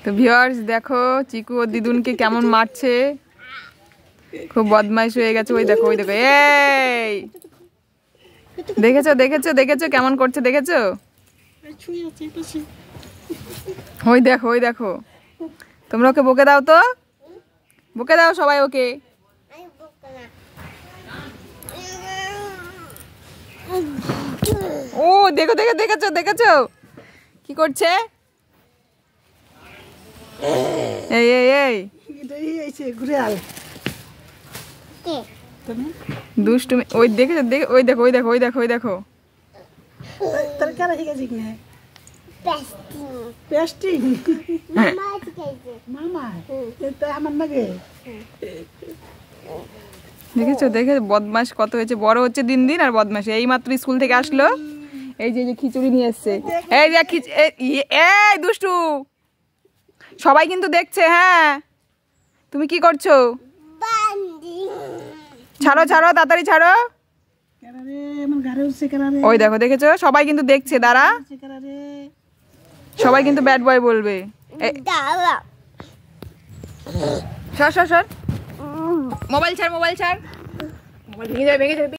তো ভিউয়ার্স দেখো চিকু ও দিদুনকে কেমন মারছে, খুব বদমাইশ হয়ে গেছে। ওই দেখো এই দেখেছো দেখেছো দেখেছো কেমন করছে দেখেছো? ওই দেখো তোমরা ওকে বকে দাও তো, বকে দাও সবাই ওকে। ও দেখো দেখো দেখেছো দেখেছো কি করছে? এই এই এই দুষ্টুমি। ওই দেখেছো ওই দেখো ওই দেখো ওই দেখো ওই দেখো দেখেছো দেখে বদমাস কত হয়েছে, বড় হচ্ছে দিন দিন আর বদমাস। এই মাত্র স্কুল থেকে আসলো, এই যে খিচুড়ি নিয়ে এসছে। এই যে এই দুষ্টু, সবাই কিন্তু দেখছে। হ্যাঁ তুমি কি করছো? ছাড়ো ছাড়ো তাড়াতাড়ি ছাড়ো। ওই দেখো দেখেছো সবাই কিন্তু দেখছে, দাঁড়া সবাই কিন্তু ব্যাড বয় বলবে। সর সর সর, মোবাইল ছাড় মোবাইল ছাড়, মোবাইল ভেঙে যাবে ভেঙে যাবে।